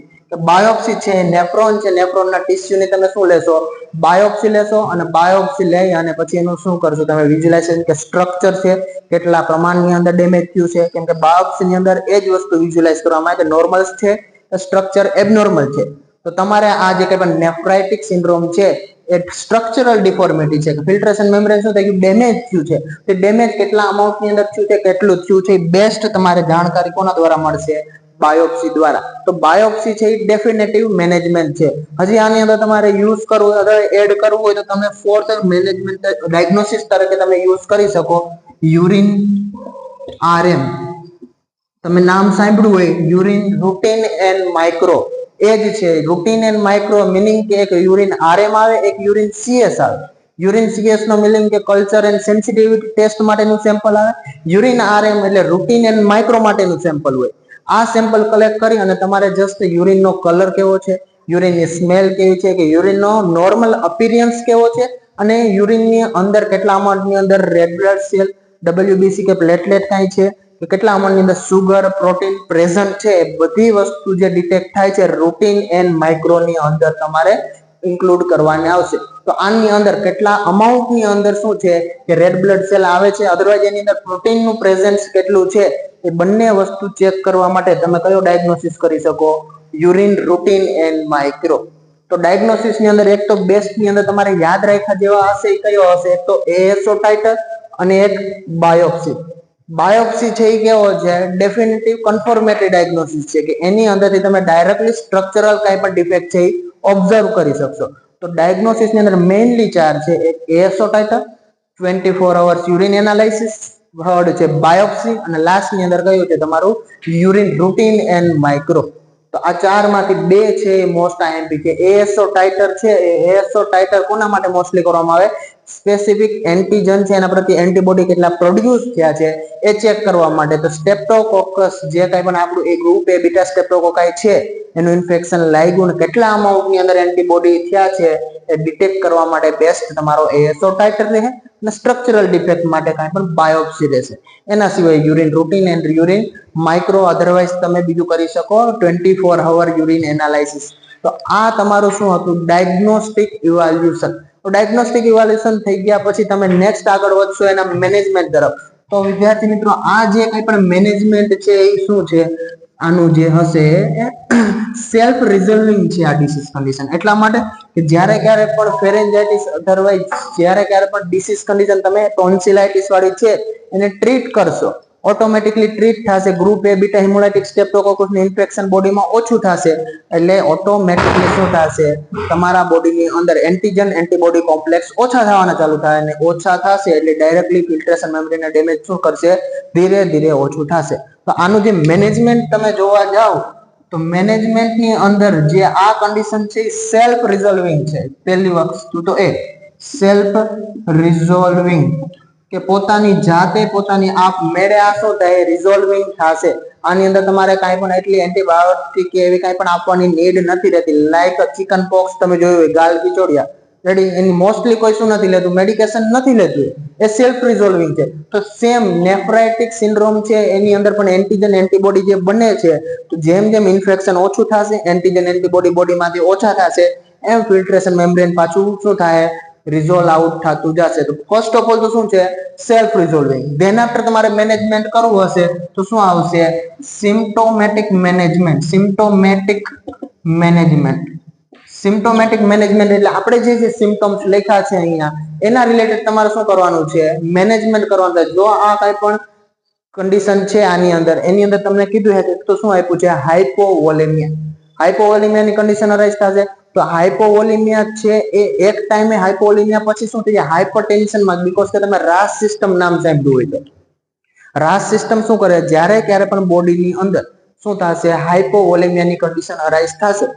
બાયોપ્સી છે નેફ્રોન છે, નેફ્રોનના ટિશ્યુની તમે શું લેશો, બાયોપ્સી લેશો અને બાયોપ્સી લઈ અને પછી એનું શું કરશો તમે, વિઝ્યુલાઇઝેશન કે સ્ટ્રક્ચર છે કેટલા પ્રમાણની અંદર ડેમેજ થયું છે, કેમ કે બાયોપ્સીની અંદર એ જ વસ્તુ વિઝ્યુલાઇઝ કરવામાં આવે કે નોર્મલ છે સ્ટ્રક્ચર એબનોર્મલ છે. તો તમારે આ જે કંઈ પણ નેફ્રાઇટિક સિન્ડ્રોમ છે એ સ્ટ્રક્ચરલ ડિફોર્મિટી છે, ફિલ્ટ્રેશન મેમ્બ્રેન શું થઈ ગયું, ડેમેજ થયું છે. તે ડેમેજ કેટલા અમાઉન્ટની અંદર થયું છે, કેટલું થયું છે, બેસ્ટ તમારે જાણકારી કોના દ્વારા મળશે, બાયોપ્સી દ્વારા. તો બાયોપ્સી છે એ ડેફિનેટિવ મેનેજમેન્ટ છે. હજી આની અંદર તમારે યુઝ કરવું અથવા એડ કરવું હોય તો તમે ફોર્થ મેનેજમેન્ટ ડાયગ્નોસિસ તરીકે તમે યુઝ કરી શકો યુરિન આરએમ. તમે નામ સાંભળ્યું હોય યુરિન રૂટીન એન્ડ માઇક્રો, એ જ છે રૂટીન એન્ડ માઇક્રો, મિનિંગ કે એક યુરિન આરએમ આવે, એક યુરિન સીએસ આવે. યુરિન સીએસ નો મિનિંગ કે કલ્ચર એન્ડ સેન્સિટિવિટી ટેસ્ટ માટેનું સેમ્પલ આવે, યુરિન આરએમ એટલે રૂટીન એન્ડ માઇક્રો માટેનું સેમ્પલ હોય. આ સેમ્પલ કલેક્ટ કરી અને તમારે જસ્ટ યુરિનનો કલર કેવો છે, યુરિનની સ્મેલ કેવી છે, કે યુરિનનો નોર્મલ અપિયરન્સ કેવો છે, અને યુરિનની અંદર કેટલા અમાઉન્ટની અંદર રેડ બ્લડ સેલ, ડબલ્યુબીસી કે પ્લેટલેટ કાંઈ છે, કે કેટલા અમાઉન્ટની અંદર સુગર પ્રોટીન પ્રેઝન્ટ છે, એ બધી વસ્તુ જે ડિટેક્ટ થાય છે રૂટીન એન્ડ માઇક્રોની અંદર તમારે ઇન્ક્લુડ કરવાની આવશે. તો આની અંદર કેટલા અમાઉન્ટની અંદર શું છે કે રેડ બ્લડ સેલ આવે છે, અધરવાઇઝ એની અંદર પ્રોટીનનું પ્રેઝન્સ કેટલું છે, એ બંને વસ્તુ ચેક કરવા માટે તમે કયો ડાયગ્નોસિસ કરી શકો, યુરિન રૂટીન એન્ડ માઇક્રો. તો ડાયગ્નોસિસ ની અંદર એક તો બેસ્ટ ની અંદર તમારે યાદ રાખ્યા જેવા હશે એ કયો હશે, એક તો એએસઓ ટાઇટર અને એક બાયોપ્સી. બાયોપ્સી છે એ કેવો છે, ડેફિનેટિવ કન્ફર્મેટરી ડાયગ્નોસિસ છે કે એની અંદરથી તમે ડાયરેક્ટલી સ્ટ્રક્ચરલ કાંઈ પણ ડિફેક્ટ છે એ ઓબ્ઝર્વ કરી શકશો. તો ડાયગ્નોસિસ ની અંદર મેઇનલી ચાર છે, એક એએસઓ ટાઇટર, 24 અવર્સ યુરિન એનાલિસિસ, થર્ડ છે બાયોપ્સી અને લાસ્ટ ની અંદર કયું છે તમારું યુરિન રૂટીન એન્ડ માઇક્રો. તો આ ચાર માંથી બે છે એ મોસ્ટ આઈએમપી છે. એએસઓ ટાઇટર છે, એ એએસઓ ટાઇટર કોના માટે મોસ્ટલી કરવામાં આવે, સ્પેસિફિક એન્ટીજન છે એના પ્રત્યે એન્ટીબોડી કેટલા પ્રોડ્યુસ થયા છે એ ચેક કરવા માટે. તો સ્ટેપ્ટોકોકસ જે કાંઈ પણ આપણું એ ગ્રુપ એ બીટા સ્ટેપ્ટોકોકાઈ છે એનું ઇન્ફેક્શન લાગ્યું ને કેટલા અમાઉન્ટની અંદર એન્ટીબોડી થયા છે એ ડિટેક્ટ કરવા માટે બેસ્ટ તમારો એએસઓ ટાઇટર રહે, અને સ્ટ્રક્ચરલ ડિફેક્ટ માટે કાંઈ પણ બાયોપ્સી રહેશે. એના સિવાય urine routine and urine micro, otherwise તમે બીજું કરી શકો 24 અવર યુરિન એનાલિસિસ. તો આ તમારું શું હતું, ડાયગ્નોસ્ટિક ઇવાલ્યુએશન. તો ડાયગ્નોસ્ટિક ઇવાલ્યુએશન થઈ ગયા પછી તમે નેક્સ્ટ આગળ વધશો એના મેનેજમેન્ટ તરફ. તો વિદ્યાર્થી મિત્રો આ જે કંઈ પણ મેનેજમેન્ટ છે એ શું છે, આનું જે હશે સેલ્ફ રિઝોલ્વિંગ છે આ ડિસીઝ કન્ડિશન. એટલા માટે કે જ્યારે ક્યારે પણ ફેરેન્જાઇટિસ, અધરવાઇઝ જ્યારે ક્યારે પણ ડિસીઝ કન્ડિશન તમે ટોન્સિલાઇટિસ વાળી છે એને ટ્રીટ કરશો, ઓટોમેટિકલી ટ્રીટ થશે. ગ્રુપ એ બીટા હિમોલાઇટિક સ્ટેપ્ટોકોકસનું ઇન્ફેક્શન બોડીમાં ઓછું થશે, એટલે ઓટોમેટિકલી શું થશે, તમારા બોડીની અંદર એન્ટીજન એન્ટીબોડી કોમ્પ્લેક્સ ઓછા થવાના ચાલુ થાય, અને ઓછા થશે એટલે ડાયરેક્ટલી ફિલ્ટ્રેશન મેમ્બ્રેનના ડેમેજ શું કરશે, ધીરે ધીરે ઓછું થશે. તો આનું જે મેનેજમેન્ટ તમે જોવા જાઓ તો મેનેજમેન્ટની અંદર જે આ કન્ડિશન છે એ સેલ્ફ રિઝોલ્વિંગ છે. પહેલી વસ્તુ તો એ સેલ્ફ રિઝોલ્વિંગ કે પોતાની જાતે પોતાની આપ મેળે આ શું થાય, રિઝોલ્વિંગ થશે. આની અંદર તમારે કાંઈ પણ એટલી એન્ટીબાયોટિક કે એવી કાંઈ પણ આપવાની નીડ નથી રહેતી. લાઈક ચિકન પોક્સ તમે જોયું હોય, ગાલ પિચોડિયા, રેડી, એની મોસ્ટલી કોઈ શું નથી લેતું, મેડિકેશન નથી લેતું, એ સેલ્ફ રિઝોલ્વિંગ છે. તો સેમ નેફ્રાઇટિક સિન્ડ્રોમ છે એની અંદર પણ એન્ટીજન એન્ટીબોડી જે બને છે, તો જેમ જેમ ઇન્ફેક્શન ઓછું થશે, એન્ટીજન એન્ટીબોડી બોડીમાંથી ઓછા થશે, એમ ફિલ્ટ્રેશન મેમ્બ્રેન પાછું શું થાય, રિઝોલ્વ આઉટ થતું જશે. તો ફર્સ્ટ ઓફ ઓલ તો શું છે, સેલ્ફ રિઝોલ્વિંગ. ધેન આફ્ટર તમારે મેનેજમેન્ટ કરવું હશે તો શું આવશે, સિમ્પ્ટોમેટિક મેનેજમેન્ટ. સિમ્પ્ટોમેટિક મેનેજમેન્ટ, સિમ્પ્ટોમેટિક મેનેજમેન્ટ એટલે આપણે જે સિમ્પટમ્સ લખ્યા છે અહીંયા એના રિલેટેડ તમારે શું કરવાનું છે, મેનેજમેન્ટ કરવાનું છે. જો આ કાંઈ પણ કન્ડિશન છે આની અંદર, એની અંદર તમને કીધું છે તો શું આપ્યું છે, હાઇપોવોલેમિયા. હાઇપોવોલેમિયાની કન્ડિશન અરાઇઝ થશે. તો હાઇપોવોલેમિયા છે એ એક ટાઈમે હાઇપોવોલેમિયા પછી શું થઈ જાય, હાઇપરટેન્શનમાં, બીકોઝ કે તમે રાસ સિસ્ટમ નામ સાંભળ્યું હોય તો રાસ સિસ્ટમ શું કરે, જ્યારે ક્યારે પણ બોડીની અંદર શું થશે, હાઇપોવોલેમિયાની કન્ડિશન અરાઇઝ થશે.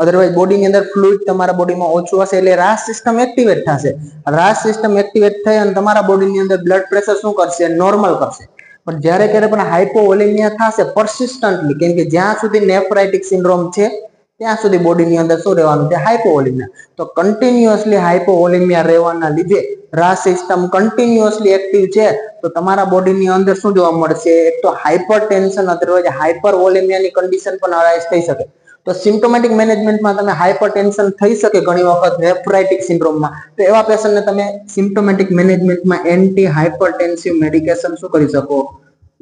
અધરવાઇઝ બોડીની અંદર ફ્લુઇડ તમારા બોડીમાં ઓછું હશે એટલે રાસ સિસ્ટમ એક્ટિવેટ થશે. રાસ સિસ્ટમ એક્ટિવેટ થઈ અને તમારા બોડીની અંદર બ્લડ પ્રેશર શું કરશે? નોર્મલ કરશે. પણ જ્યારે ક્યારે પણ હાઇપોવોલેમિયા થશે પરસિસ્ટન્ટલી, કેમ કે જ્યાં સુધી નેફ્રાઇટિક સિન્ડ્રોમ છે ત્યાં સુધી બોડીની અંદર શું રહેવાનું છે? હાઇપોવોલેમિયા. તો કન્ટિન્યુઅસલી હાઇપોવોલેમિયા રહેવાના લીધે રાસ સિસ્ટમ કન્ટિન્યુઅસલી એક્ટિવ છે તો તમારા બોડીની અંદર શું જોવા મળશે? એક તો હાઇપરટેન્શન અથવા હાઇપરવોલેમિયાની કન્ડિશન પણ અરાઇઝ થઈ શકે. તો સિમ્પ્ટોમેટિક મેનેજમેન્ટમાં તમે હાઇપરટેન્શન થઈ શકે ઘણી વખત નેફ્રાઇટિક સિન્ડ્રોમમાં, તો એવા પેશન્ટને તમે સિમ્પ્ટોમેટિક મેનેજમેન્ટમાં એન્ટી હાઇપરટેન્સિવ મેડિકેશન શું કરી શકો?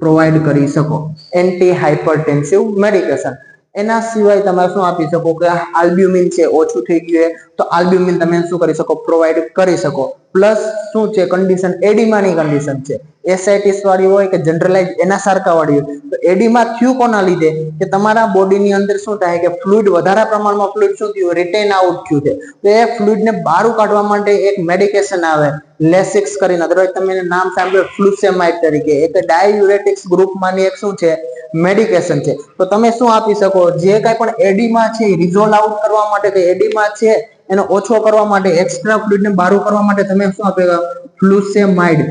પ્રોવાઈડ કરી શકો. Antihypertensive medication. એના સિવાય તમે શું આપી શકો કે આલ્બ્યુમિન છે ઓછું થઈ ગયું તો આલ્બ્યુમિન તમે શું કરી શકો? પ્રોવાઈડ કરી શકો. પ્લસ શું છે કન્ડિશન? એડિમાની કન્ડિશન છે. એસાઇટિસ વાળી હોય કે જનરલાઇઝ એના સારકા વાળી હોય, તો એડિમા થયું કોના લીધે? કે તમારા બોડીની અંદર શું થાય કે ફ્લુઇડ વધારે પ્રમાણમાં ફ્લુઇડ શું થયું? રિટેન આઉટ થયું છે. તો એ ફ્લુઇડને બહાર કાઢવા માટે એક મેડિકેશન આવે લેસિક્સ કરીને, અદરવાઇઝ તમે નામ સાંભળ્યું ફ્લુસેમાઇડ તરીકે. એક ડાયુરેટિક્સ ગ્રુપમાંની એક શું છે? મેડિકેશન છે. તો તમે શું આપી શકો? જે કાંઈ પણ એડિમા છે રિઝોલ્વ આઉટ કરવા માટે, કે એડિમા છે એનો ઓછો કરવા માટે, એક્સ્ટ્રા ફ્લુઇડને બહાર કરવા માટે તમે શું આપેલા? ફ્લુસેમાઇડ.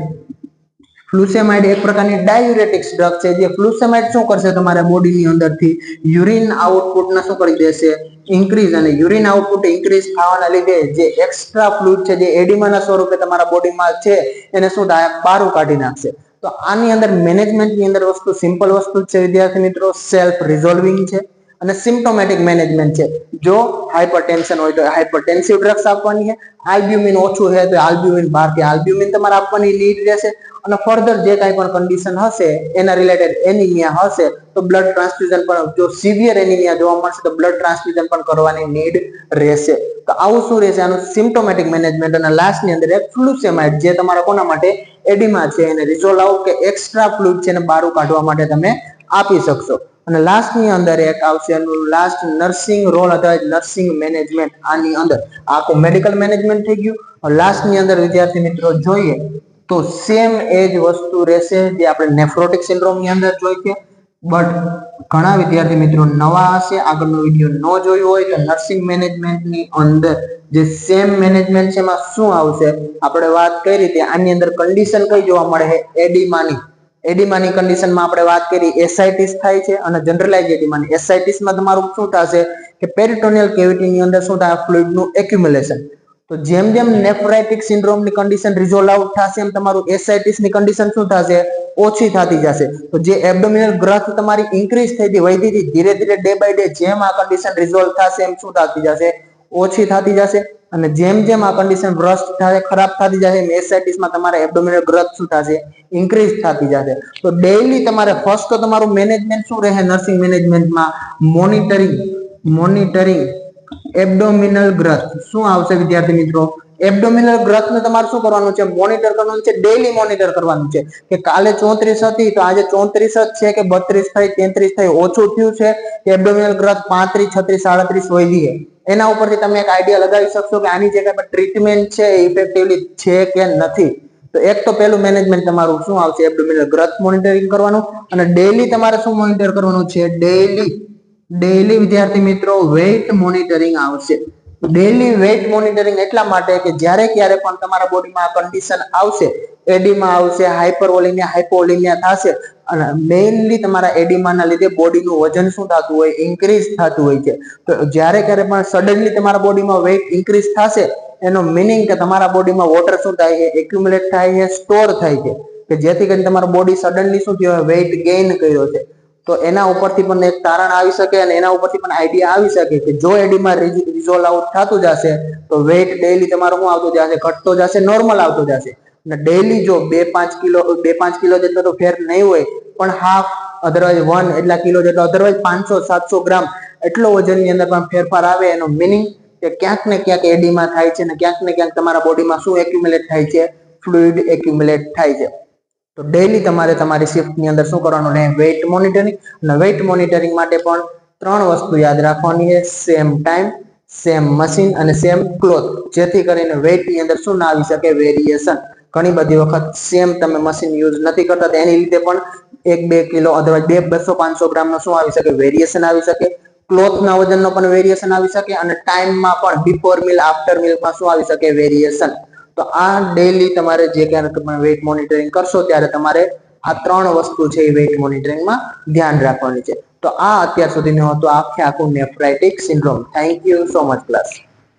ફ્લુસેમાઇડ એક પ્રકારની ડાયુરેટિક્સ ડ્રગ છે. જે ફ્લુસેમાઇડ શું કરશે? તમારા બોડીની અંદરથી યુરિન આઉટપુટને શું કરી દેશે? ઇન્ક્રીઝ. અને યુરિન આઉટપુટ ઇન્ક્રીઝ થવાના લીધે જે એક્સ્ટ્રા ફ્લુઇડ છે જે એડિમાના સ્વરૂપે તમારા બોડીમાં છે એને શું થાય? બહાર કાઢી નાખશે. તો આની અંદર મેનેજમેન્ટની અંદર વસ્તુ સિમ્પલ વસ્તુ છે વિદ્યાર્થી મિત્રો, સેલ્ફ રિઝોલ્વિંગ છે અને સિમ્પ્ટોમેટિક મેનેજમેન્ટ છે. જો હાઇપરટેન્શન હોય તો હાઇપરટેન્સિવ ડ્રગ્સ આપવાની છે, આલ્બ્યુમિન ઓછું છે તો આલ્બ્યુમિન બહારથી આલ્બ્યુમિન તમારે આપવાની નીડ રહેશે. અને ફર્ધર જે કાંઈ પણ કન્ડિશન હશે એના રિલેટેડ એનિમિયા હશે તો બ્લડ ટ્રાન્સફ્યુઝન પણ, જો સિવિયર એનિમિયા જોવા મળશે તો બ્લડ ટ્રાન્સફ્યુઝન પણ કરવાની નીડ રહેશે. તો આવું શું રહેશે? આનું સિમ્પ્ટોમેટિક મેનેજમેન્ટ. અને લાસ્ટની અંદર એક ફ્લુસેમાઇડ જે તમારા કોના માટે? એડિમા છે એને રિઝોલ્વ આઉટ કે એક્સ્ટ્રા ફ્લુઇડ છે એને બહાર કાઢવા માટે તમે આપી શકશો. અને લાસ્ટની અંદર એક આવશે એનું લાસ્ટ નર્સિંગ રોલ અથવા નર્સિંગ મેનેજમેન્ટ. આની અંદર આખું મેડિકલ મેનેજમેન્ટ થઈ ગયું. લાસ્ટની અંદર વિદ્યાર્થી મિત્રો જોઈએ તો સેમ એજ વસ્તુ રહેશે જે આપણે નેફ્રોટિક સિન્ડ્રોમની અંદર જોઈ છે. બટ ઘણા વિદ્યાર્થી મિત્રો નવા હશે, આગળનો વિડીયો ન જોયો હોય તો નર્સિંગ મેનેજમેન્ટની અંદર જે સેમ મેનેજમેન્ટ છે એમાં શું આવશે? આપણે વાત કરી રીતે આની અંદર કન્ડિશન કઈ જોવા મળે છે? એડિમાની. એડિમાની કન્ડિશનમાં આપણે વાત કરી એસાઇટિસ થાય છે અને જનરલાઇઝ એડિમાની. એસાઇટિસમાં તમારું શું થશે કે પેરિટોનિયલ કેવિટીની અંદર શું થાય? ફ્લુઇડનું એક્યુમ્યુલેશન. તો જેમ જેમ નેફ્રાઇટિક સિન્ડ્રોમની કન્ડિશન રિઝોલ્વ આઉટ થશે એમ તમારું એસાઇટિસની કન્ડિશન શું થશે? ઓછી થતી જશે. તો જે એબ્ડોમિનલ ગ્રોથ તમારી ઇન્ક્રીઝ થઈ હતી, વધી હતી, ધીરે ધીરે ડે બાય ડે જેમ આ કન્ડિશન રિઝોલ્વ થશે એમ શું થતી જશે? ઓછી થતી જશે. અને જેમ જેમ આ કન્ડિશન વર્સ્ટ થાય, ખરાબ થતી જશે એમ એસાઇટિસમાં તમારા એબ્ડોમિનલ ગ્રોથ શું થશે? ઇન્ક્રીઝ થતી જશે. તો ડેઈલી તમારે ફર્સ્ટ તો તમારું મેનેજમેન્ટ શું રહે નર્સિંગ મેનેજમેન્ટમાં? Monitoring abdominal growth. શું આવશે વિદ્યાર્થી મિત્રો? એબ્ડોમિનલ ગ્રોથને તમારે શું કરવાનું છે? મોનિટર કરવાનું છે. ડેઈલી મોનિટર કરવાનું છે કે કાલે 34 હતી તો આજે 34 જ છે કે 32 થઈ, 33 થઈ, ઓછું થયું છે કે એબ્ડોમિનલ ગ્રોથ 35, 36, 37 વધી છે. એના ઉપરથી તમે એક આઈડિયા લગાવી શકશો કે આની જે કાંઈ પણ ટ્રીટમેન્ટ છે ઇફેક્ટિવલી છે કે નથી. તો એક તો પહેલું મેનેજમેન્ટ તમારું શું આવશે? એબ્ડોમિનલ ગ્રોથ મોનિટરિંગ કરવાનું. અને ડેઈલી તમારે શું મોનિટર કરવાનું છે? ડેઈલી વિદ્યાર્થી મિત્રો વેઇટ મોનિટરિંગ આવશે. ડેઈલી વેઇટ મોનિટરિંગ એટલા માટે કે જ્યારે ક્યારે પણ તમારા બોડીમાં આ કન્ડિશન આવશે, એડિમા આવશે, હાઇપરવોલેમિયા, હાઇપોવોલેમિયા થશે અને મેઇનલી તમારા એડિમાના લીધે બોડીનું વજન શું થતું હોય? ઇન્ક્રીઝ થતું હોય છે. તો જ્યારે ક્યારે પણ સડનલી તમારા બોડીમાં વેઇટ ઇન્ક્રીઝ થશે એનો મીનિંગ કે તમારા બોડીમાં વોટર શું થાય છે? એક્યુમ્યુલેટ થાય છે, સ્ટોર થાય છે, કે જેથી કરીને તમારો બોડી સડનલી શું થયો? વેઇટ ગેઇન કર્યો છે. તો એના ઉપરથી પણ એક તારણ આવી શકે અને એના ઉપરથી પણ આઈડિયા આવી શકે કે જો એડિમા રિઝોલ્વ આઉટ થતું જશે તો વેઇટ ડેઈલી તમારું શું આવતું જશે? ઘટતો જશે, નોર્મલ આવતો જશે. અને ડેઈલી જો 2-5 કિલો જેટલો તો ફેર નહીં હોય પણ હાફ, અધરવાઇઝ 1 એટલા કિલો જેટલો, અધરવાઇઝ 500-700 ગ્રામ એટલો વજનની અંદર પણ ફેરફાર આવે એનો મીનિંગ કે ક્યાંક ને ક્યાંક એડિમા થાય છે અને ક્યાંક ને ક્યાંક તમારા બોડીમાં શું એક્યુમ્યુલેટ થાય છે? ફ્લુઇડ એક્યુમ્યુલેટ થાય છે. તો ડેઈલી તમારે તમારી શિફ્ટની અંદર શું કરવાનું રહે? Weight monitoring. અને વેઇટ મોનિટરિંગ માટે પણ 3 વસ્તુ યાદ રાખવાની છે: સેમ ટાઈમ, સેમ મશીન અને સેમ ક્લોથ. જેથી કરીને વેઇટની અંદર શું ના આવી શકે? વેરિએશન. ઘણી બધી વખત સેમ તમે મશીન યુઝ નથી કરતા એની લીધે પણ 1-2 કિલો અથવા 200-500 ગ્રામનો શું આવી શકે? વેરિએશન આવી શકે. ક્લોથના વજનનો પણ વેરિએશન આવી શકે અને ટાઈમમાં પણ બિફોર મિલ આફ્ટર મિલમાં શું આવી શકે વેરિએશન. તો આ ડેઈલી તમારે જે ક્યારેક તમે વેઇટ મોનિટરિંગ કરશો ત્યારે તમારે આ 3 વસ્તુ છે એ વેઇટ મોનિટરિંગમાં ધ્યાન રાખવાની છે. તો આ અત્યાર સુધીનું હતું આખે આખું nephritic syndrome. Thank you so much class.